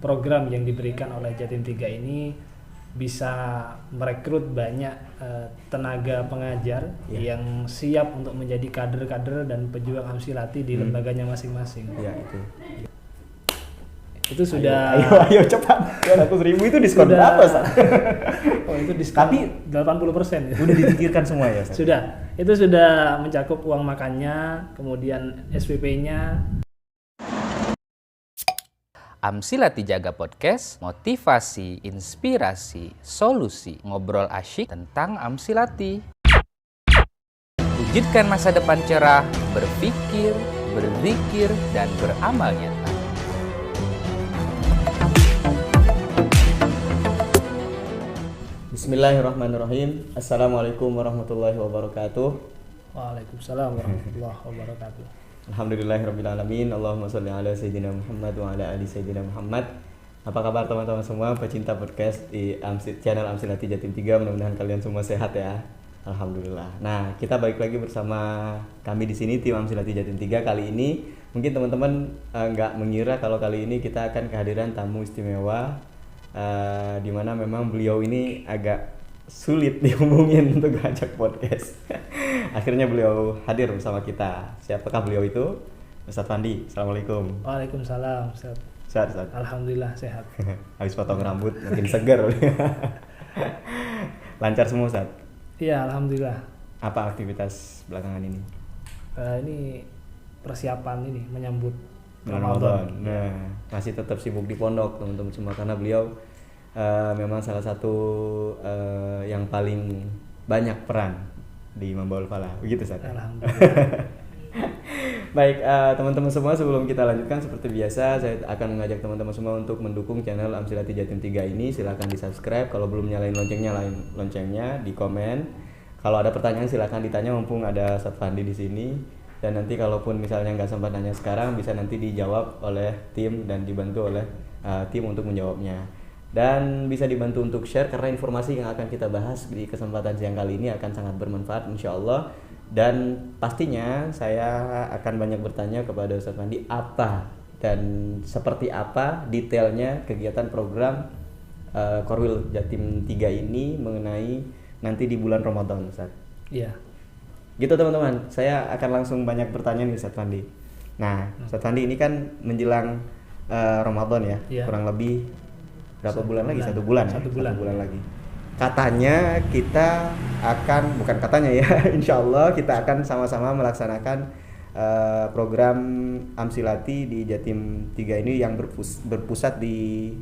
program yang diberikan oleh Jatim 3 ini bisa merekrut banyak tenaga pengajar yang siap untuk menjadi kader-kader dan pejuang Amsilati di lembaganya masing-masing. Ya itu. Itu sudah Ayo cepat. 200.000 itu diskon berapa, Ustaz? Oh, itu diskon. Tapi 80% ya. Udah dipikirkan semua ya, Ustaz? Sudah. Itu sudah mencakup uang makannya, kemudian SPP-nya. Amsilati Jaga Podcast, motivasi, inspirasi, solusi, ngobrol asyik tentang Amsilati. Wujudkan masa depan cerah, berpikir, berzikir, dan beramal nyata. Bismillahirrahmanirrahim. Assalamualaikum warahmatullahi wabarakatuh. Waalaikumsalam warahmatullahi wabarakatuh. Alhamdulillahirrabbilalamin. Allahumma sholli ala Sayyidina Muhammad wa ala ali Sayyidina Muhammad. Apa kabar teman-teman semua pecinta podcast di channel Amsilati Jatim 3. Mudah-mudahan kalian semua sehat ya. Alhamdulillah. Nah, kita balik lagi bersama kami di sini tim Amsilati Jatim 3. Kali ini mungkin teman-teman nggak mengira kalau kali ini kita akan kehadiran tamu istimewa, di mana memang beliau ini agak sulit dihubungin untuk ngajak podcast. Akhirnya beliau hadir bersama kita. Siapakah beliau itu? Ustadz Fandi. Assalamualaikum. Waalaikumsalam. Sehat, Ustadz? Alhamdulillah sehat. Habis potong rambut makin segar. Lancar semua, Ustadz? Iya, alhamdulillah. Apa aktivitas belakangan ini? Ini persiapan ini menyambut Ramadan. Nah, masih tetap sibuk di pondok teman-teman semua karena beliau memang salah satu yang paling banyak peran di Membaul Falah. Begitu, Ustaz? Alhamdulillah. Baik, teman-teman semua, sebelum kita lanjutkan seperti biasa saya akan mengajak teman-teman semua untuk mendukung channel Amsilati Jatim 3 ini. Silakan di-subscribe, kalau belum nyalain loncengnya, di komen. Kalau ada pertanyaan silakan ditanya mumpung ada Ustadz Fandi di sini. Dan nanti kalaupun misalnya nggak sempat nanya sekarang, bisa nanti dijawab oleh tim dan dibantu oleh tim untuk menjawabnya. Dan bisa dibantu untuk share karena informasi yang akan kita bahas di kesempatan siang kali ini akan sangat bermanfaat insya Allah. Dan pastinya saya akan banyak bertanya kepada Ustadz Fandi apa dan seperti apa detailnya kegiatan program Korwil Jatim 3 ini mengenai nanti di bulan Ramadan, Ustadz. Iya. Gitu teman-teman, saya akan langsung banyak bertanya nih Ustadz Fandi. Nah, Ustadz Fandi ini kan menjelang Ramadan ya, kurang lebih berapa bulan lagi? Satu bulan lagi. Katanya kita akan, bukan katanya ya, insya Allah kita akan sama-sama melaksanakan program Amsilati di Jatim 3 ini yang berpusat di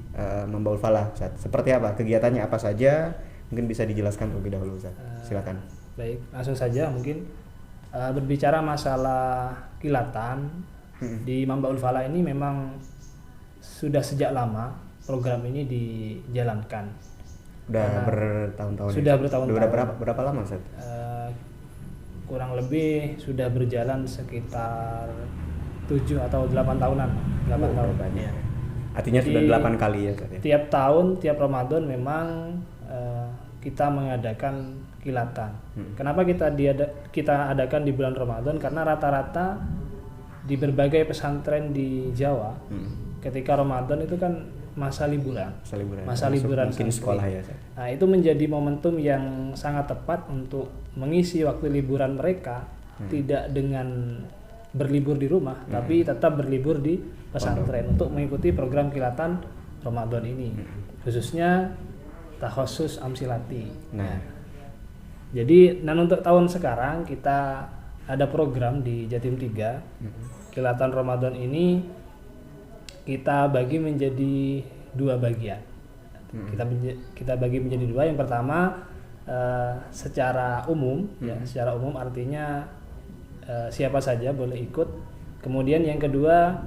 Membaul Falah, Ustaz. Seperti apa? Kegiatannya apa saja? Mungkin bisa dijelaskan terlebih dahulu, Ustaz. Silakan. Baik, langsung saja mungkin berbicara masalah kilatan di Membaul Falah ini memang sudah sejak lama program ini dijalankan. Udah bertahun-tahun. Sudah bertahun-tahun. Udah berapa lama, Ustaz? Kurang lebih sudah berjalan sekitar 7 atau 8 tahunan. 8 tahun. Ya. Artinya jadi, sudah 8 kali ya, Ustaz, ya? Tiap tahun, tiap Ramadan memang kita mengadakan kilatan. Kenapa kita adakan di bulan Ramadan? Karena rata-rata di berbagai pesantren di Jawa, ketika Ramadan itu kan masa liburan mungkin sekolah ya. Nah, itu menjadi momentum yang sangat tepat untuk mengisi waktu liburan mereka, tidak dengan berlibur di rumah, tapi tetap berlibur di pesantren untuk mengikuti program kilatan Ramadan ini, khususnya takhusus Amsilati. Nah, jadi untuk tahun sekarang kita ada program di Jatim 3. Kilatan Ramadan ini kita bagi menjadi 2 bagian. Kita bagi menjadi 2. Yang pertama secara umum, ya, secara umum artinya siapa saja boleh ikut. Kemudian yang kedua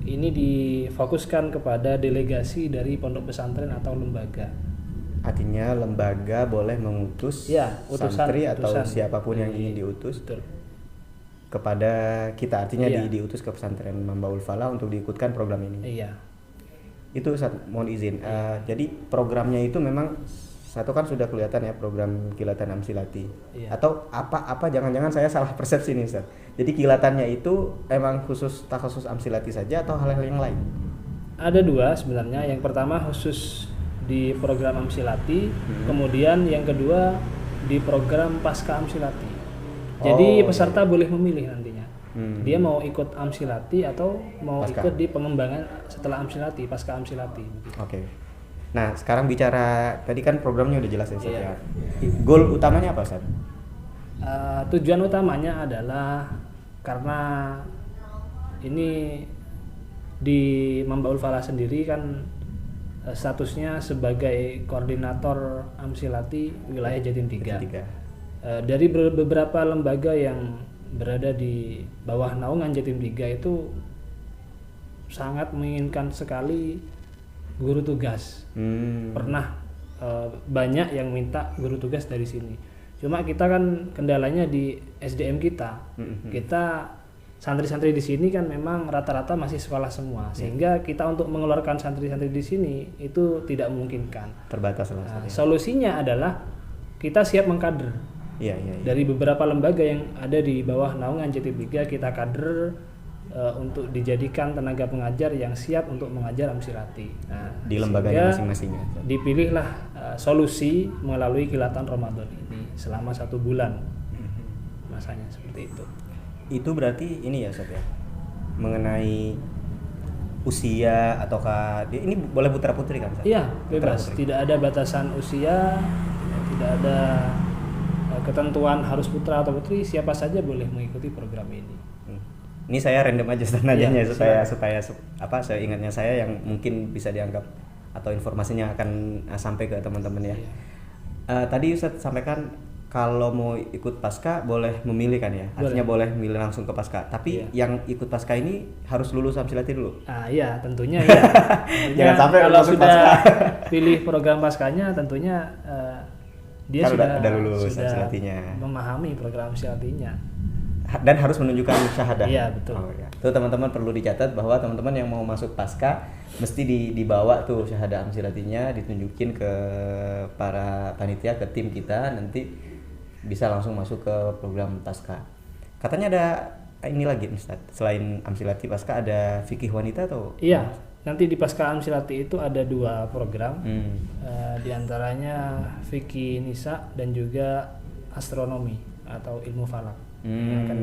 ini difokuskan kepada delegasi dari pondok pesantren atau lembaga. Artinya lembaga boleh mengutus santri atau siapapun yang ingin diutus. Betul. Kepada kita, artinya diutus ke pesantren Membaul Falah untuk diikutkan program ini. Iya. Itu Ustaz, mohon izin. Jadi programnya itu memang satu kan sudah kelihatan ya, program kilatan Amsilati. Iya. Atau apa jangan-jangan saya salah persepsi nih, Ustaz. Jadi kilatannya itu emang khusus takhusus Amsilati saja atau hal-hal yang lain? Ada dua sebenarnya. Yang pertama khusus di program Amsilati, kemudian yang kedua di program Pasca Amsilati. Jadi peserta boleh memilih nantinya. Dia mau ikut Amsilati atau mau ikut di pengembangan setelah Amsilati, Pasca Amsilati. Oke. Nah, sekarang bicara tadi kan programnya udah jelas ya, Ustaz ya. Goal utamanya apa, Ustaz? Tujuan utamanya adalah karena ini di Mambaul Falah sendiri kan statusnya sebagai koordinator Amsilati wilayah Jatim 3. Dari beberapa lembaga yang berada di bawah naungan Jatim 3 itu sangat menginginkan sekali guru tugas. Pernah banyak yang minta guru tugas dari sini. Cuma kita kan kendalanya di SDM kita. Kita santri-santri di sini kan memang rata-rata masih sekolah semua, sehingga kita untuk mengeluarkan santri-santri di sini itu tidak memungkinkan. Terbatas lah. Solusinya adalah kita siap mengkader. Dari beberapa lembaga yang ada di bawah naungan Jatim 3 kita kader untuk dijadikan tenaga pengajar yang siap untuk mengajar Amsilati. Di lembaganya masing-masing. Dipilihlah solusi melalui kilatan Ramadan ini selama 1 bulan. Masanya seperti itu. Itu berarti ini ya, Ustaz ya. Mengenai usia ataukah ini boleh putra-putri kan, Ustaz? Iya, bebas. Tidak ada batasan usia, tidak ada ketentuan harus putra atau putri, siapa saja boleh mengikuti program ini. Ini saya random aja nanyanya supaya saya ingatnya saya yang mungkin bisa dianggap atau informasinya akan sampai ke teman-teman ya. Tadi Ustaz sampaikan kalau mau ikut pasca boleh memilih kan ya, artinya boleh milih langsung ke pasca. Tapi yang ikut pasca ini harus lulus Amsilati dulu. Iya, tentunya ya. Jangan sampai kalau sudah pilih program paskanya, tentunya dia sudah lulus Amsilatinya, memahami program Amsilatinya. Dan harus menunjukkan syahadah. Iya, betul. Tuh teman-teman perlu dicatat bahwa teman-teman yang mau masuk pasca mesti dibawa tuh syahadah Amsilatinya, ditunjukin ke para panitia, ke tim kita, nanti bisa langsung masuk ke program pasca. Katanya ada ini lagi Ustaz, selain Amsilati pasca ada fikih wanita atau? Iya, nanti di pasca Amsilati itu ada 2 program. Di antaranya fikih nisa dan juga astronomi atau ilmu falak. Yang akan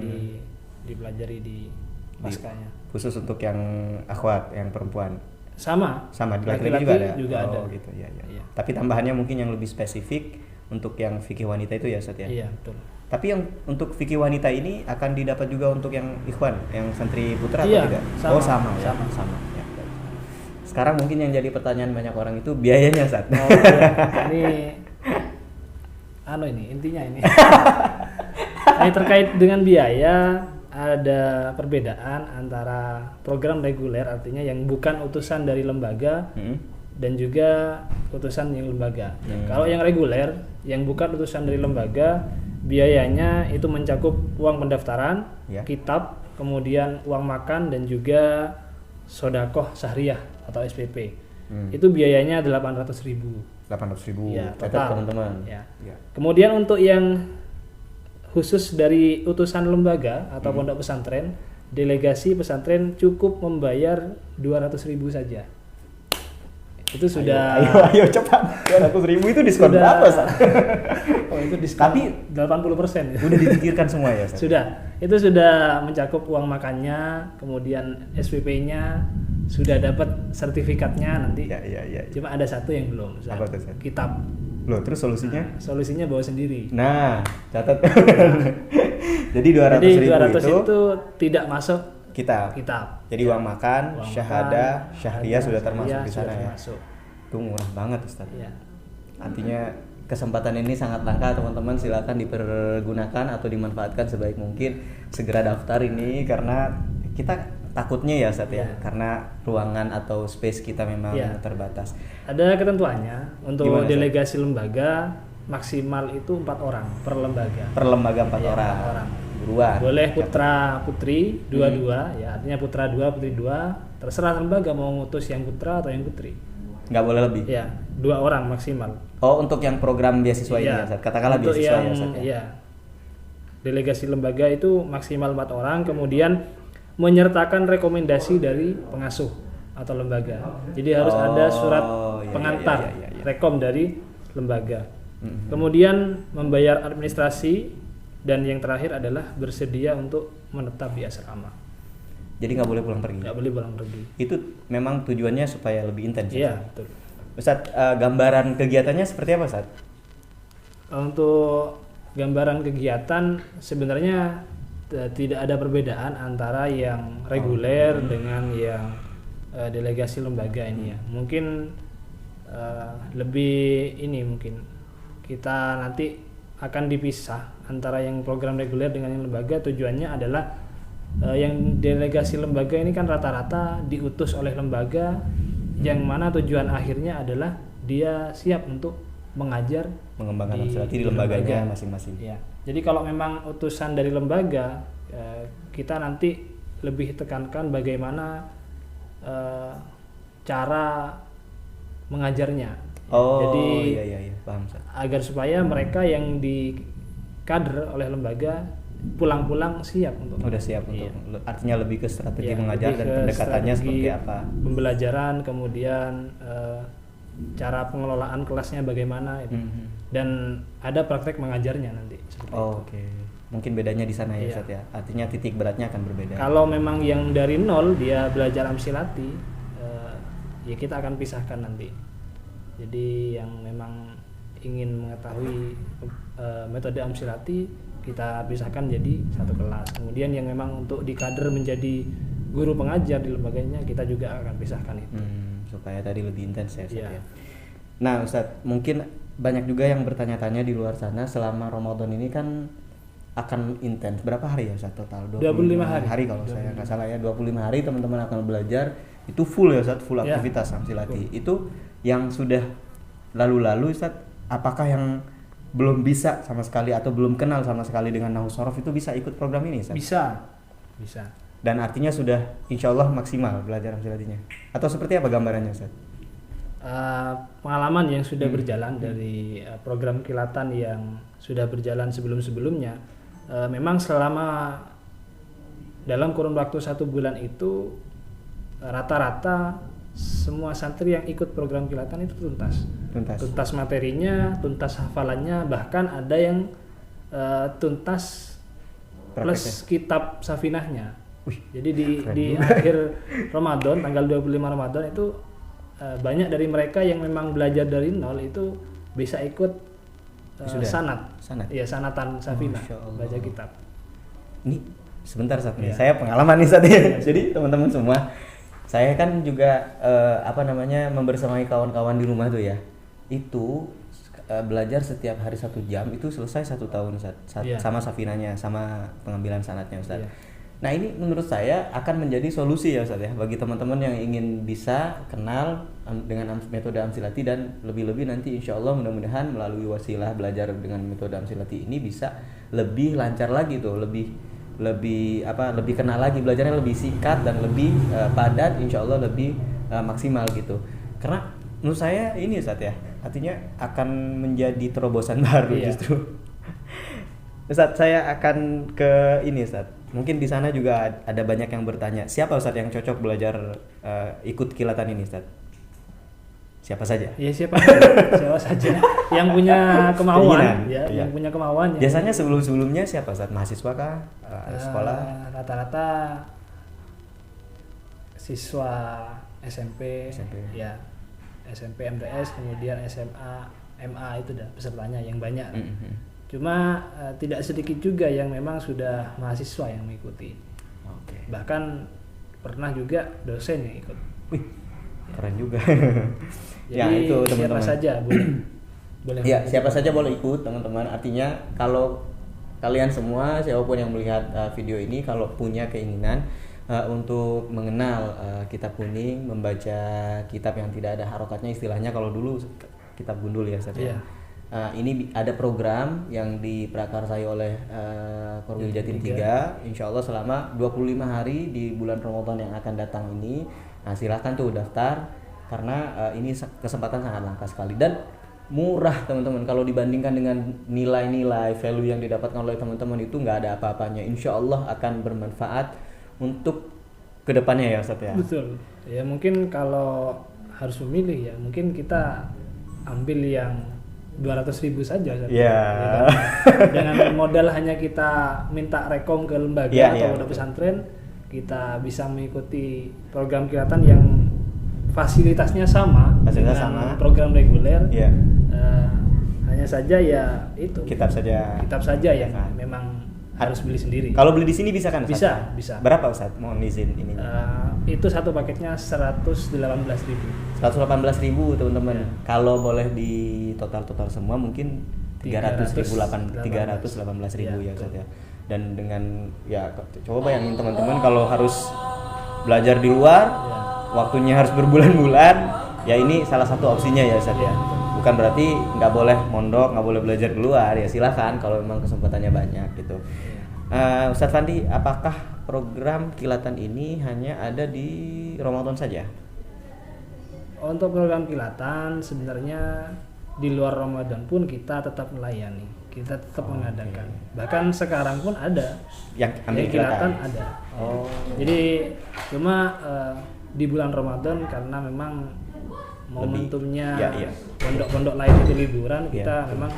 dipelajari di paskanya. Khusus untuk yang akhwat, yang perempuan. Sama di laki-laki juga ada. Gitu ya. Tapi tambahannya mungkin yang lebih spesifik untuk yang fikih wanita itu ya, Ustaz ya. Iya, betul. Tapi yang untuk fikih wanita ini akan didapat juga untuk yang ikhwan, yang santri putra atau tidak? Sama. Ya. Sekarang mungkin yang jadi pertanyaan banyak orang itu biayanya, Ustaz. Ini intinya ini. Ini terkait dengan biaya, ada perbedaan antara program reguler, artinya yang bukan utusan dari lembaga, dan juga utusan yang lembaga. Kalau yang reguler, yang bukan utusan dari lembaga, biayanya itu mencakup uang pendaftaran, kitab, kemudian uang makan, dan juga sodakoh sahriyah atau SPP. Itu biayanya 800.000. 800.000 ya, total, teman-teman. Ya. Kemudian untuk yang khusus dari utusan lembaga atau pondok pesantren, delegasi pesantren cukup membayar 200.000 saja. Itu sudah. Ayo cepat. 200.000 itu diskon berapa, Ustaz? Itu diskon. Tapi 80%. Udah dipikirkan semua ya, Ustaz? Sudah. Itu sudah mencakup uang makannya, kemudian SPP-nya, sudah dapat sertifikatnya nanti. Ya. Cuma ada satu yang belum, Ustaz. Apa tuh, Ustaz? Kitab. Loh, terus solusinya? Solusinya bawa sendiri. Nah, catat. Jadi 200.000 itu tidak masuk kitab. Jadi uang makan, syahadah, syahriyah sudah termasuk di sana ya. Itu murah banget, Ustaz. Ya. Artinya kesempatan ini sangat langka, teman-teman. Silakan dipergunakan atau dimanfaatkan sebaik mungkin. Segera daftar ini karena kita takutnya ya, Ustaz ya, karena ruangan atau space kita memang terbatas. Ada ketentuannya untuk Gimana, delegasi lembaga maksimal itu 4 orang per lembaga. Per lembaga 4 orang. Buruan. Boleh putra putri dua-dua, ya artinya putra 2 putri 2. Terserah lembaga mau ngutus yang putra atau yang putri. Nggak boleh lebih. Ya, 2 orang maksimal. Oh, untuk yang program beasiswa ini ya, Ustaz. Katakanlah untuk beasiswa yang, ya, Ustaz. Ya. Delegasi lembaga itu maksimal 4 orang, kemudian menyertakan rekomendasi dari pengasuh. atau lembaga. Jadi harus ada surat iya, pengantar iya. rekom dari lembaga. Kemudian membayar administrasi, dan yang terakhir adalah bersedia untuk menetap di asrama. Jadi nggak boleh pulang pergi. Nggak boleh pulang pergi. Itu memang tujuannya supaya lebih intens. Iya, betul. Ustadz, gambaran kegiatannya seperti apa, Ustadz? Untuk gambaran kegiatan sebenarnya tidak ada perbedaan antara yang reguler dengan yang delegasi lembaga ini ya. Mungkin lebih ini mungkin kita nanti akan dipisah antara yang program reguler dengan yang lembaga. Tujuannya adalah yang delegasi lembaga ini kan rata-rata diutus oleh lembaga, yang mana tujuan akhirnya adalah dia siap untuk mengajar, mengembangkan Amsilati di lembaganya masing-masing. Ya. Jadi kalau memang utusan dari lembaga, kita nanti lebih tekankan bagaimana cara mengajarnya. Jadi iya, paham, Ustaz. Agar supaya mereka yang di kader oleh lembaga pulang-pulang siap untuk udah siap untuk artinya lebih ke strategi mengajar dan pendekatannya seperti apa, pembelajaran, kemudian cara pengelolaan kelasnya bagaimana itu. Dan ada praktek mengajarnya nanti seperti itu. Oke. Mungkin bedanya di sana ya, Ustaz ya. Artinya titik beratnya akan berbeda. Kalau memang yang dari nol dia belajar Amsilati, ya kita akan pisahkan nanti. Jadi yang memang ingin mengetahui metode Amsilati, kita pisahkan jadi satu kelas. Kemudian yang memang untuk di kader menjadi guru pengajar di lembaganya, kita juga akan pisahkan itu. Supaya tadi lebih intens ya, Ustaz ya. Nah, Ustaz, mungkin banyak juga yang bertanya-tanya di luar sana, selama Ramadan ini kan akan intens. Berapa hari ya, Ustaz, total? 25 hari kalau saya nggak salah ya. 25 hari teman-teman akan belajar. Itu full ya, Ustaz, full aktivitas Amsilati. Itu yang sudah lalu-lalu, Ustaz, apakah yang belum bisa sama sekali atau belum kenal sama sekali dengan Nahwu Shorof itu bisa ikut program ini, Ustaz? Bisa. Dan artinya sudah insya Allah maksimal belajar Amsilatinya. Atau seperti apa gambarannya, Ustaz? Pengalaman yang sudah berjalan dari program kilatan yang sudah berjalan sebelum-sebelumnya, memang selama dalam kurun waktu 1 bulan itu rata-rata semua santri yang ikut program kilatan itu tuntas materinya, tuntas hafalannya, bahkan ada yang tuntas plus kitab safinahnya. Jadi di akhir Ramadan, tanggal 25 Ramadan itu banyak dari mereka yang memang belajar dari nol itu bisa ikut sanad. Iya, sanatan safinah, baca kitab. Ini sebentar, Ustaz. Saya pengalaman nih, Ustaz. Jadi teman-teman semua, saya kan juga membersamai kawan-kawan di rumah tuh ya. Itu belajar setiap hari 1 jam itu selesai 1 tahun, Ustaz. Sama safinanya, sama pengambilan sanadnya, Ustaz. Nah, ini menurut saya akan menjadi solusi ya, Ustaz ya, bagi teman-teman yang ingin bisa kenal dengan metode Amsilati, dan lebih-lebih nanti insya Allah mudah-mudahan melalui wasilah belajar dengan metode Amsilati ini bisa lebih lancar lagi tuh, lebih kenal lagi, belajarnya lebih singkat dan lebih padat, insya Allah lebih maksimal gitu. Karena menurut saya ini, Ustaz ya, artinya akan menjadi terobosan baru justru. Ustaz, saya akan ke ini, Ustaz. Mungkin di sana juga ada banyak yang bertanya, siapa, Ustaz, yang cocok belajar ikut kilatan ini, Ustaz? Siapa saja? Ya, siapa saja yang punya kemauan, yang punya kemauan. Biasanya sebelumnya siapa, Ustaz? Mahasiswa kah? Sekolah? Rata-rata siswa SMP. Ya, SMP MTS, kemudian SMA, MA, itu dah pesertanya yang banyak. Cuma tidak sedikit juga yang memang sudah mahasiswa yang mengikuti. Bahkan pernah juga dosen yang ikut. Wih, keren juga. Jadi ya, itu teman-teman. Siapa saja boleh. Ya, siapa saja boleh ikut, teman-teman. Artinya kalau kalian semua, siapapun yang melihat video ini, kalau punya keinginan untuk mengenal kitab kuning, membaca kitab yang tidak ada harokatnya, istilahnya kalau dulu kitab gundul ya, Ustaz. Ini ada program yang diprakarsai oleh Korwil Jatim 3, insya Allah selama 25 hari di bulan Ramadan yang akan datang ini. Nah, silahkan tuh daftar, karena ini kesempatan sangat langka sekali dan murah, teman-teman. Kalau dibandingkan dengan nilai-nilai value yang didapatkan oleh teman-teman itu nggak ada apa-apanya. Insya Allah akan bermanfaat untuk kedepannya ya Ustadz ya. Betul. Ya mungkin kalau harus memilih ya mungkin kita ambil yang 200.000 saja. Iya. Dengan modal hanya kita minta rekom ke lembaga atau pondok pesantren, kita bisa mengikuti program kilatan yang fasilitasnya sama dengan program reguler. Iya. Hanya saja ya itu. Kitab saja yang memang harus beli sendiri. Kalau beli di sini bisa kan? Bisa. Berapa Ustadz? Mohon izin ini. Itu satu paketnya 118.000. 118.000 teman-teman. Ya. Kalau boleh di total semua mungkin 318.000 ya Ustadz ya. Dan dengan ya coba bayangin teman-teman kalau harus belajar di luar, waktunya harus berbulan-bulan, ya ini salah satu opsinya ya Ustadz ya. Bukan berarti nggak boleh mondok, nggak boleh belajar di luar, ya silahkan kalau memang kesempatannya banyak gitu. Ustadz Fandi, apakah program kilatan ini hanya ada di Ramadan saja? Untuk program kilatan sebenarnya di luar Ramadan pun kita tetap melayani, kita tetap mengadakan. Bahkan sekarang pun ada yang ambil kilatan ada. Jadi cuma di bulan Ramadan karena memang momentumnya pondok-pondok lain itu liburan, kita memang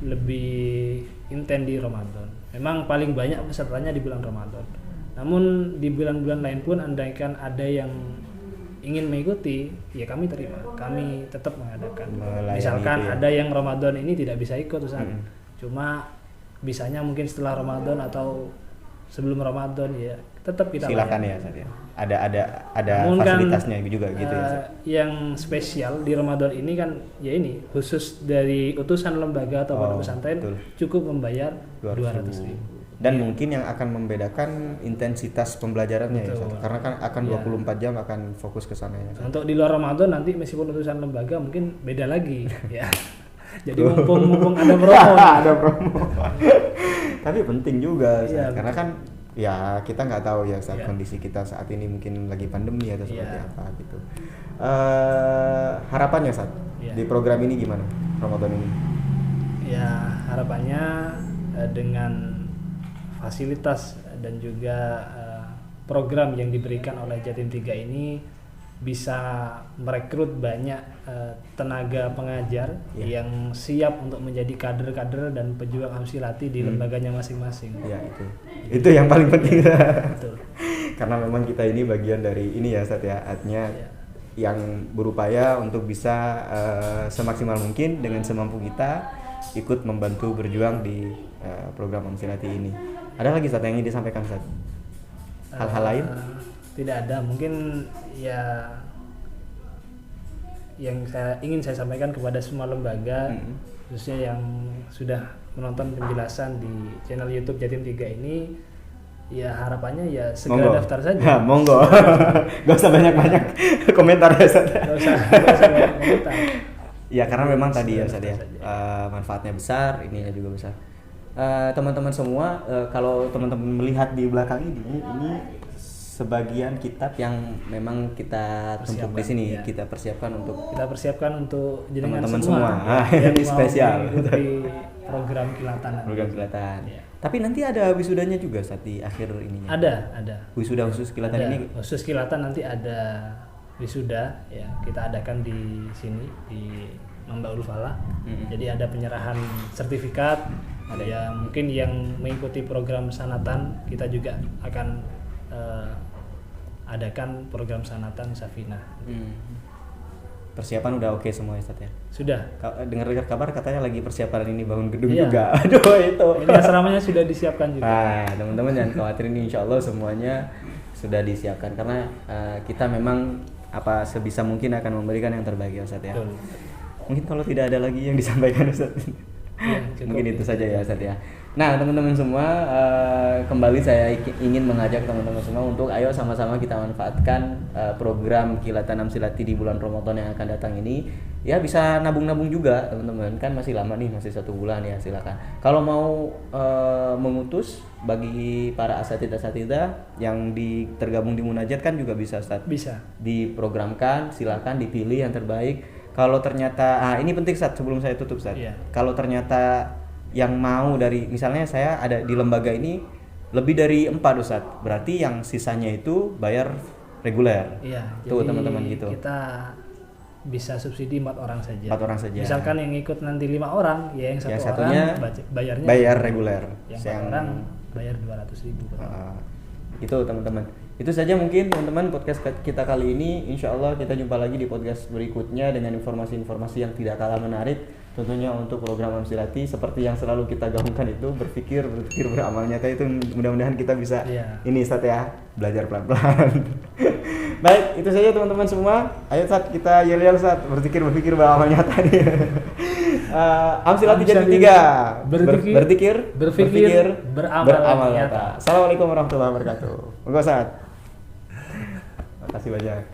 lebih intens di Ramadan. Memang paling banyak pesertanya di bulan Ramadan. Namun di bulan-bulan lain pun andaikan ada yang ingin mengikuti, ya kami terima. Kami tetap mengadakan. Misalkan ada yang Ramadan ini tidak bisa ikut Ustaz. Cuma bisanya mungkin setelah Ramadan atau sebelum Ramadan ya tetap kita silakan ya Ustaz ya. Ada fasilitasnya juga gitu ya. Yang spesial di Ramadan ini kan ya ini khusus dari utusan lembaga atau pondok pesantren cukup membayar 200.000. Dan mungkin yang akan membedakan intensitas pembelajarannya ya Ustaz. Karena kan akan 24 jam akan fokus ke sana ya. Untuk di luar Ramadan nanti meskipun utusan lembaga mungkin beda lagi ya. Jadi mumpung ada promo. Ada promo. Tapi penting juga karena kan ya kita nggak tahu ya saat kondisi kita saat ini mungkin lagi pandemi atau seperti apa gitu. Harapannya saat di program ini gimana Ramadan ini? Ya harapannya dengan fasilitas dan juga program yang diberikan oleh Jatim 3 ini bisa merekrut banyak tenaga pengajar yang siap untuk menjadi kader-kader dan pejuang Amsilati di lembaganya masing-masing. Ya itu yang paling penting. Betul. Karena memang kita ini bagian dari ini ya Ustaz ya, artinya yang berupaya untuk bisa semaksimal mungkin dengan semampu kita ikut membantu berjuang di program Amsilati ini. Ada lagi Ustaz yang ingin disampaikan Ustaz? Hal-hal lain? Tidak ada, mungkin ya yang ingin saya sampaikan kepada semua lembaga khususnya yang sudah menonton penjelasan di channel YouTube Jatim 3 ini, ya harapannya ya segera daftar saja. Monggo. Gak usah banyak-banyak komentar ya Ustaz. Gak usah banyak komentar. Ya karena memang tadi ya Ustaz ya, manfaatnya besar, ininya juga besar. Teman-teman semua, kalau teman-teman melihat di belakang ini sebagian kitab yang memang kita tumpuk di sini, kita persiapkan untuk teman-teman semua. Yang spesial di program kilatan. Ya. Tapi nanti ada wisudanya juga saat di akhir ininya. Ada. Wisuda khusus kilatan ini. Khusus kilatan nanti ada wisuda ya, kita adakan di sini di Mambaul Falah. Jadi ada penyerahan sertifikat. Ada yang mungkin yang mengikuti program sanatan, kita juga akan adakan program sanatan Safinah. Persiapan udah oke semua ya Ustaz ya? Sudah. Dengar kabar katanya lagi persiapan ini bangun gedung juga. Aduh itu. Ini asramanya sudah disiapkan juga. Nah teman-teman jangan khawatir, ini insya Allah semuanya sudah disiapkan karena kita memang sebisa mungkin akan memberikan yang terbaik ya Ustaz ya. Betul. Mungkin kalau tidak ada lagi yang disampaikan Ustaz. Mungkin itu saja ya Ustaz ya. Nah teman-teman semua, kembali saya ingin mengajak teman-teman semua untuk ayo sama-sama kita manfaatkan program Kilatan Amsilati di bulan Ramadan yang akan datang ini. Ya bisa nabung-nabung juga teman-teman, kan masih lama nih, masih 1 bulan ya, silakan. Kalau mau mengutus bagi para asatidah yang tergabung di Munajat kan juga bisa Ustaz. Bisa. Diprogramkan, silakan dipilih yang terbaik. Kalau ternyata ini penting Ustaz sebelum saya tutup Ustaz. Kalau ternyata yang mau dari misalnya saya ada di lembaga ini lebih dari 4 Ustaz. Berarti yang sisanya itu bayar reguler. Iya. Tuh jadi teman-teman gitu. Kita bisa subsidi 4 orang saja. 4 orang saja. Misalkan yang ikut nanti 5 orang, ya yang Yang satu satunya orang bayarnya bayar reguler. Yang 4 orang bayar 200.000. Itu teman-teman. Itu saja mungkin teman-teman podcast kita kali ini. Insya Allah kita jumpa lagi di podcast berikutnya dengan informasi-informasi yang tidak kalah menarik. Tentunya untuk program Amsilati seperti yang selalu kita gaungkan itu berpikir beramal nyata itu mudah-mudahan kita bisa ini Ustaz ya, belajar pelan-pelan. Baik, itu saja teman-teman semua. Ayo Ustaz, kita yel-yel Ustaz, berpikir beramal nyata nih. Amsilati Jatim 3. Berpikir beramal nyata. Assalamualaikum warahmatullahi wabarakatuh. Monggo Ustaz. Terima kasih banyak.